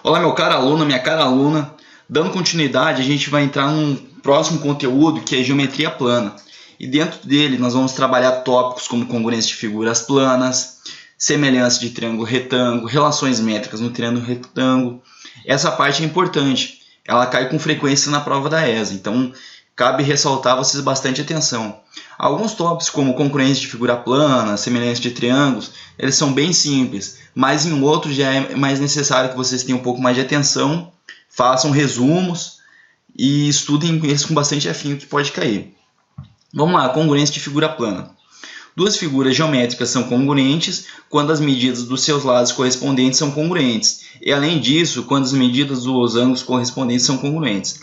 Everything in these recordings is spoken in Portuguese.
Olá, meu caro aluno, minha cara aluna. Dando continuidade, a gente vai entrar num próximo conteúdo que é geometria plana. E dentro dele nós vamos trabalhar tópicos como congruência de figuras planas, semelhança de triângulo retângulo, relações métricas no triângulo retângulo. Essa parte é importante, ela cai com frequência na prova da ESA, então cabe ressaltar vocês bastante atenção. Alguns tópicos como congruência de figura plana, semelhança de triângulos, eles são bem simples, mas em outros já é mais necessário que vocês tenham um pouco mais de atenção, façam resumos e estudem eles com bastante afinco que pode cair. Vamos lá, congruência de figura plana. Duas figuras geométricas são congruentes quando as medidas dos seus lados correspondentes são congruentes. E além disso, quando as medidas dos ângulos correspondentes são congruentes.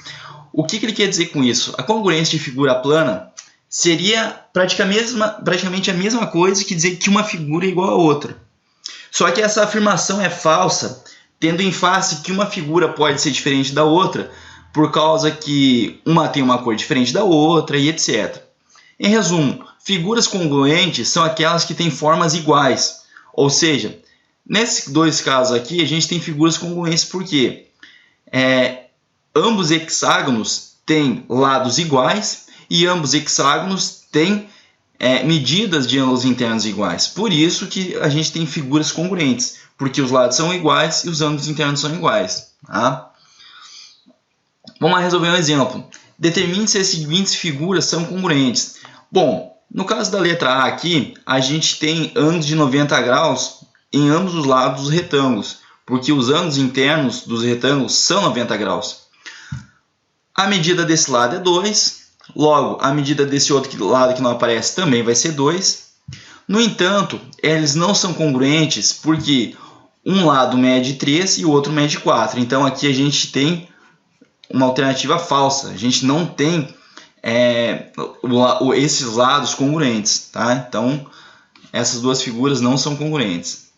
O que ele quer dizer com isso? A congruência de figura plana seria praticamente a mesma coisa que dizer que uma figura é igual a outra. Só que essa afirmação é falsa, tendo em face que uma figura pode ser diferente da outra, por causa que uma tem uma cor diferente da outra e etc. Em resumo, figuras congruentes são aquelas que têm formas iguais. Ou seja, nesses dois casos aqui, a gente tem figuras congruentes porque ambos hexágonos têm lados iguais e ambos hexágonos têm medidas de ângulos internos iguais. Por isso que a gente tem figuras congruentes, porque os lados são iguais e os ângulos internos são iguais. Tá? Vamos lá resolver um exemplo. Determine se as seguintes figuras são congruentes. Bom, no caso da letra A aqui, a gente tem ângulos de 90 graus em ambos os lados dos retângulos, porque os ângulos internos dos retângulos são 90 graus. A medida desse lado é 2, logo a medida desse outro lado que não aparece também vai ser 2. No entanto, eles não são congruentes porque um lado mede 3 e o outro mede 4. Então aqui a gente tem uma alternativa falsa, a gente não tem esses lados congruentes, tá? Então essas duas figuras não são congruentes.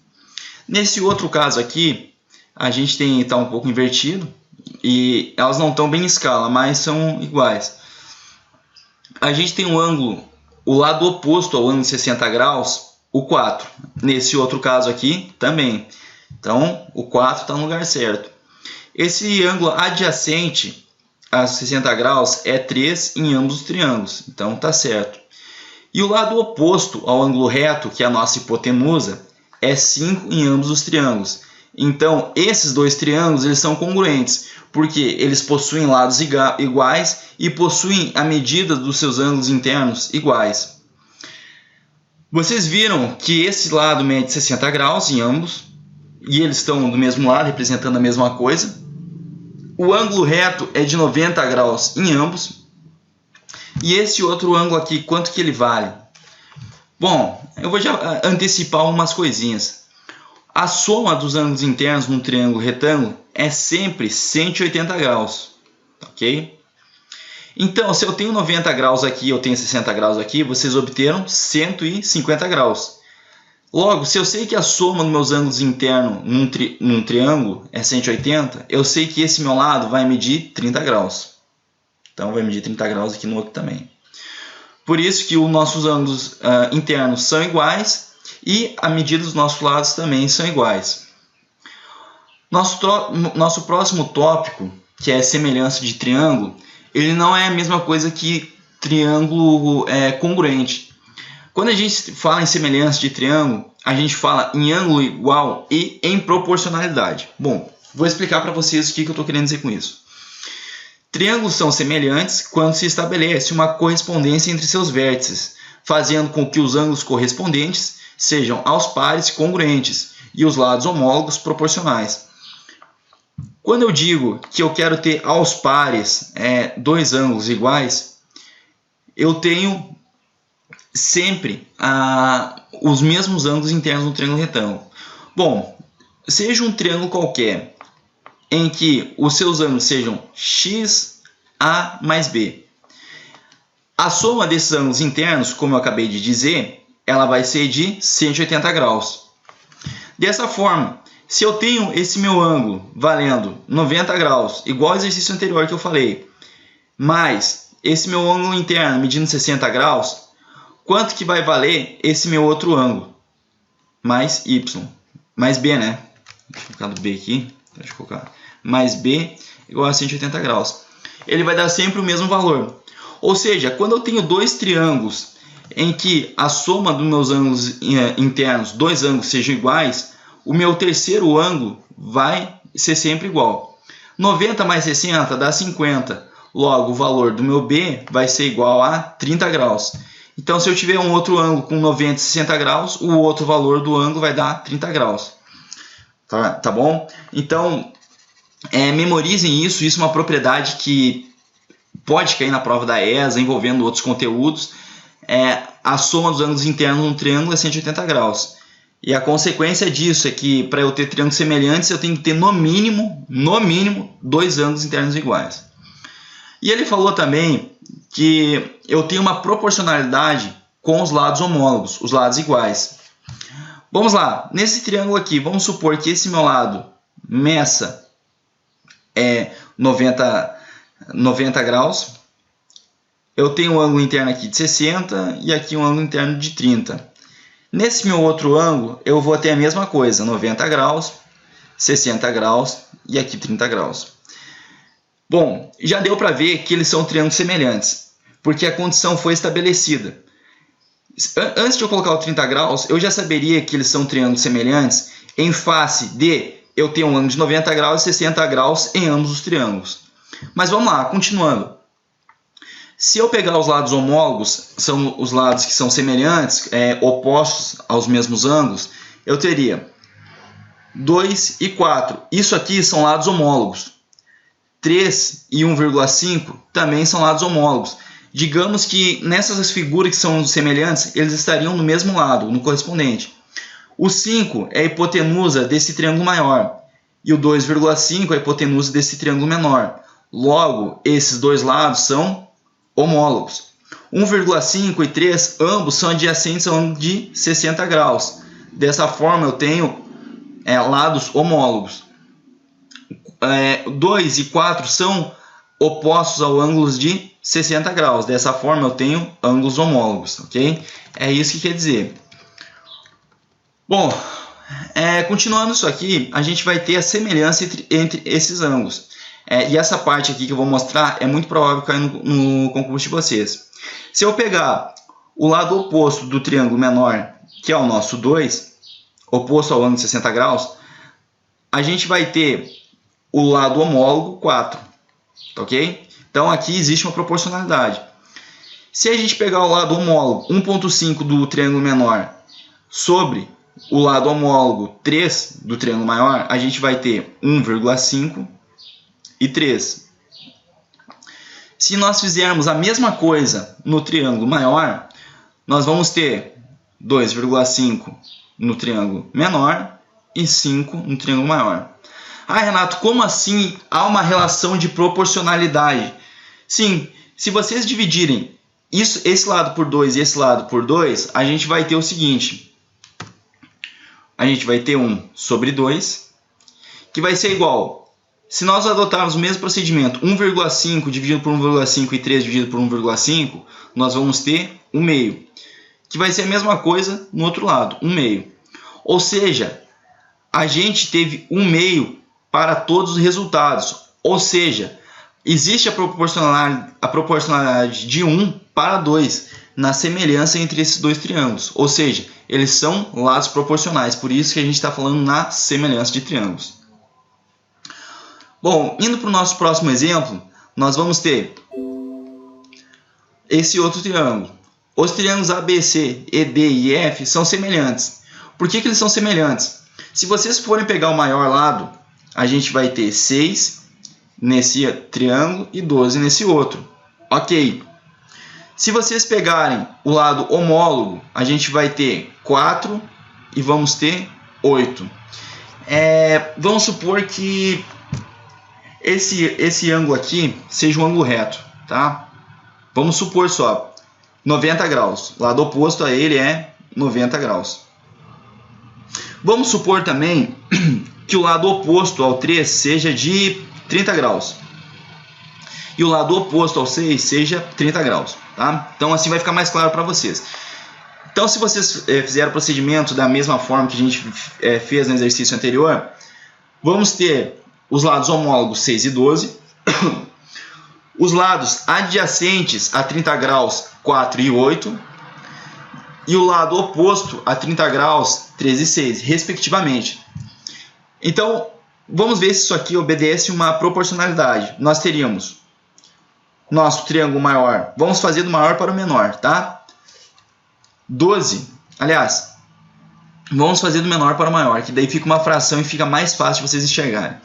Nesse outro caso aqui, a gente está um pouco invertido e elas não estão bem em escala, mas são iguais. A gente tem um ângulo, o lado oposto ao ângulo de 60 graus, o 4. Nesse outro caso aqui também. Então o 4 está no lugar certo. Esse ângulo adjacente a 60 graus é 3 em ambos os triângulos, então está certo. E o lado oposto ao ângulo reto, que é a nossa hipotenusa, é 5 em ambos os triângulos. Então, esses dois triângulos eles são congruentes, porque eles possuem lados iguais e possuem a medida dos seus ângulos internos iguais. Vocês viram que esse lado mede 60 graus em ambos, e eles estão do mesmo lado, representando a mesma coisa. O ângulo reto é de 90 graus em ambos. E esse outro ângulo aqui, quanto que ele vale? Bom, eu vou já antecipar umas coisinhas. A soma dos ângulos internos num triângulo retângulo é sempre 180 graus. Ok? Então, se eu tenho 90 graus aqui e eu tenho 60 graus aqui, vocês obteram 150 graus. Logo, se eu sei que a soma dos meus ângulos internos num triângulo é 180, eu sei que esse meu lado vai medir 30 graus. Então, vai medir 30 graus aqui no outro também. Por isso que os nossos ângulos internos são iguais e a medida dos nossos lados também são iguais. Nosso próximo tópico, que é semelhança de triângulo, ele não é a mesma coisa que triângulo congruente. Quando a gente fala em semelhança de triângulo, a gente fala em ângulo igual e em proporcionalidade. Bom, vou explicar para vocês o que eu estou querendo dizer com isso. Triângulos são semelhantes quando se estabelece uma correspondência entre seus vértices, fazendo com que os ângulos correspondentes sejam aos pares congruentes e os lados homólogos proporcionais. Quando eu digo que eu quero ter aos pares dois ângulos iguais, eu tenho sempre os mesmos ângulos internos no triângulo retângulo. Bom, seja um triângulo qualquer em que os seus ângulos sejam x, a mais b. A soma desses ângulos internos, como eu acabei de dizer, ela vai ser de 180 graus. Dessa forma, se eu tenho esse meu ângulo valendo 90 graus, igual ao exercício anterior que eu falei, mais esse meu ângulo interno medindo 60 graus, quanto que vai valer esse meu outro ângulo? Mais y. Mais b, né? Deixa eu colocar do b aqui. deixa eu colocar, mais B igual a 180 graus. Ele vai dar sempre o mesmo valor. Ou seja, quando eu tenho dois triângulos em que a soma dos meus ângulos internos, dois ângulos sejam iguais, o meu terceiro ângulo vai ser sempre igual. 90 mais 60 dá 50. Logo, o valor do meu B vai ser igual a 30 graus. Então, se eu tiver um outro ângulo com 90 e 60 graus, o outro valor do ângulo vai dar 30 graus. Tá bom? Então, memorizem isso. Isso é uma propriedade que pode cair na prova da ESA, envolvendo outros conteúdos. A soma dos ângulos internos num triângulo é 180 graus. E a consequência disso é que, para eu ter triângulos semelhantes, eu tenho que ter no mínimo, dois ângulos internos iguais. E ele falou também que eu tenho uma proporcionalidade com os lados homólogos, os lados iguais. Vamos lá, nesse triângulo aqui, vamos supor que esse meu lado meça 90 graus. Eu tenho um ângulo interno aqui de 60 e aqui um ângulo interno de 30. Nesse meu outro ângulo, eu vou ter a mesma coisa, 90 graus, 60 graus e aqui 30 graus. Bom, já deu para ver que eles são triângulos semelhantes, porque a condição foi estabelecida. Antes de eu colocar o 30 graus, eu já saberia que eles são triângulos semelhantes em face de eu ter um ângulo de 90 graus e 60 graus em ambos os triângulos. Mas vamos lá, continuando. Se eu pegar os lados homólogos, são os lados que são semelhantes, opostos aos mesmos ângulos, eu teria 2 e 4. Isso aqui são lados homólogos. 3 e 1,5 também são lados homólogos. Digamos que nessas figuras que são semelhantes, eles estariam no mesmo lado, no correspondente. O 5 é a hipotenusa desse triângulo maior e o 2,5 é a hipotenusa desse triângulo menor. Logo, esses dois lados são homólogos. 1,5 e 3, ambos são adjacentes a um ângulo de 60 graus. Dessa forma, eu tenho lados homólogos. 2 e 4 são opostos ao ângulos de 60 graus. Dessa forma, eu tenho ângulos homólogos. Ok? É isso que quer dizer. Bom, continuando isso aqui, a gente vai ter a semelhança entre esses ângulos. E essa parte aqui que eu vou mostrar é muito provável cair no concurso de vocês. Se eu pegar o lado oposto do triângulo menor, que é o nosso 2, oposto ao ângulo de 60 graus, a gente vai ter o lado homólogo 4. Ok? Então aqui existe uma proporcionalidade. Se a gente pegar o lado homólogo 1,5 do triângulo menor sobre o lado homólogo 3 do triângulo maior, a gente vai ter 1,5 e 3. Se nós fizermos a mesma coisa no triângulo maior, nós vamos ter 2,5 no triângulo menor e 5 no triângulo maior. Ah, Renato, como assim há uma relação de proporcionalidade? Sim, se vocês dividirem esse lado por 2 e esse lado por 2, a gente vai ter o seguinte. A gente vai ter 1 sobre 2, que vai ser igual. Se nós adotarmos o mesmo procedimento, 1,5 dividido por 1,5 e 3 dividido por 1,5, nós vamos ter 1 meio, que vai ser a mesma coisa no outro lado, 1 meio. Ou seja, a gente teve 1 meio para todos os resultados. Ou seja, existe a proporcionalidade de 1 para 2 na semelhança entre esses dois triângulos. Ou seja, eles são lados proporcionais. Por isso que a gente está falando na semelhança de triângulos. Bom, indo para o nosso próximo exemplo, nós vamos ter esse outro triângulo. Os triângulos ABC, ED e F são semelhantes. Por que eles são semelhantes? Se vocês forem pegar o maior lado, a gente vai ter 6 nesse triângulo e 12 nesse outro. Ok. Se vocês pegarem o lado homólogo, a gente vai ter 4 e vamos ter 8. Vamos supor que esse ângulo aqui seja um ângulo reto, tá? Vamos supor só 90 graus. O lado oposto a ele é 90 graus. Vamos supor também que o lado oposto ao 3 seja de 30 graus. E o lado oposto ao 6 seja 30 graus. Tá? Então assim vai ficar mais claro para vocês. Então se vocês fizerem o procedimento da mesma forma que a gente fez no exercício anterior, vamos ter os lados homólogos 6 e 12, os lados adjacentes a 30 graus 4 e 8, e o lado oposto a 30 graus 13 e 6, respectivamente. Então, vamos ver se isso aqui obedece uma proporcionalidade. Nós teríamos nosso triângulo maior, vamos fazer do maior para o menor, tá? 12, aliás, vamos fazer do menor para o maior, que daí fica uma fração e fica mais fácil de vocês enxergarem.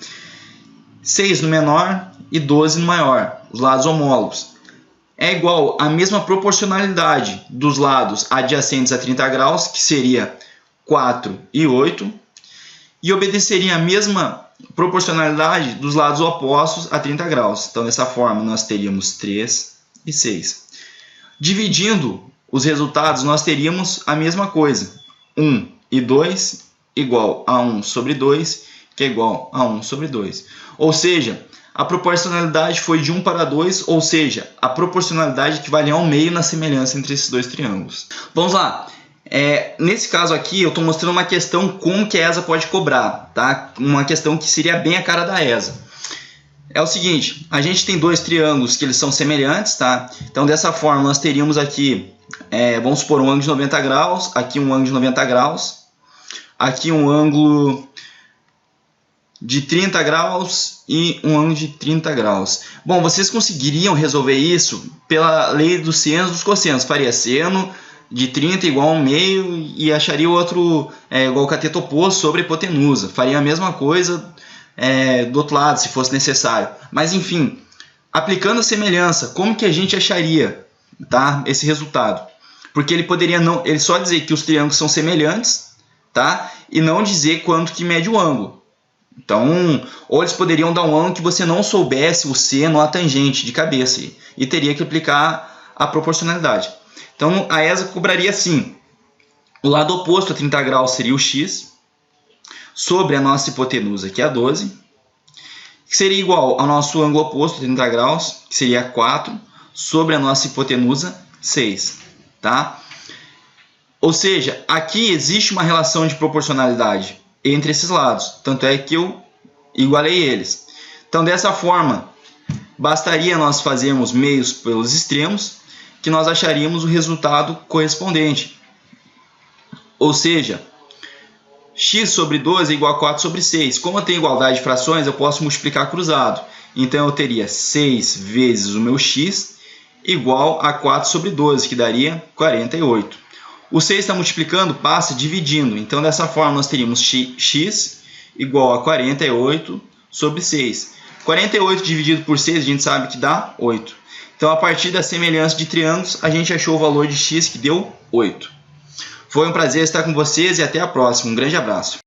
6 no menor e 12 no maior, os lados homólogos. É igual à mesma proporcionalidade dos lados adjacentes a 30 graus, que seria 4 e 8, e obedeceria a mesma proporcionalidade dos lados opostos a 30 graus. Então, dessa forma, nós teríamos 3 e 6. Dividindo os resultados, nós teríamos a mesma coisa. 1 e 2 igual a 1 sobre 2, que é igual a 1 sobre 2. Ou seja, a proporcionalidade foi de 1 para 2, ou seja, a proporcionalidade equivale a 1 meio na semelhança entre esses dois triângulos. Vamos lá. Nesse caso aqui, eu estou mostrando uma questão como que a ESA pode cobrar, tá? Uma questão que seria bem a cara da ESA. É o seguinte, a gente tem dois triângulos que eles são semelhantes, tá? Então, dessa forma, nós teríamos aqui, vamos supor, um ângulo de 90 graus, aqui um ângulo de 90 graus, aqui um ângulo de 30 graus e um ângulo de 30 graus. Bom, vocês conseguiriam resolver isso pela lei dos senos e dos cossenos. Faria seno de 30 igual a 1 meio e acharia o outro igual ao cateto oposto sobre a hipotenusa. Faria a mesma coisa do outro lado, se fosse necessário. Mas, enfim, aplicando a semelhança, como que a gente acharia, tá, esse resultado? Porque ele poderia ele só dizer que os triângulos são semelhantes, tá, e não dizer quanto que mede o ângulo. Então, ou eles poderiam dar um ângulo que você não soubesse o seno ou a tangente de cabeça e teria que aplicar a proporcionalidade. Então, a ESA cobraria assim: o lado oposto a 30 graus seria o x, sobre a nossa hipotenusa, que é a 12, que seria igual ao nosso ângulo oposto a 30 graus, que seria 4, sobre a nossa hipotenusa, 6. Tá? Ou seja, aqui existe uma relação de proporcionalidade entre esses lados, tanto é que eu igualei eles. Então, dessa forma, bastaria nós fazermos meios pelos extremos, que nós acharíamos o resultado correspondente. Ou seja, x sobre 12 é igual a 4 sobre 6. Como eu tenho igualdade de frações, eu posso multiplicar cruzado. Então, eu teria 6 vezes o meu x igual a 4 sobre 12, que daria 48. O 6 está multiplicando, passa dividindo. Então, dessa forma, nós teríamos x igual a 48 sobre 6. 48 dividido por 6, a gente sabe que dá 8. Então, a partir da semelhança de triângulos, a gente achou o valor de x, que deu 8. Foi um prazer estar com vocês e até a próxima. Um grande abraço.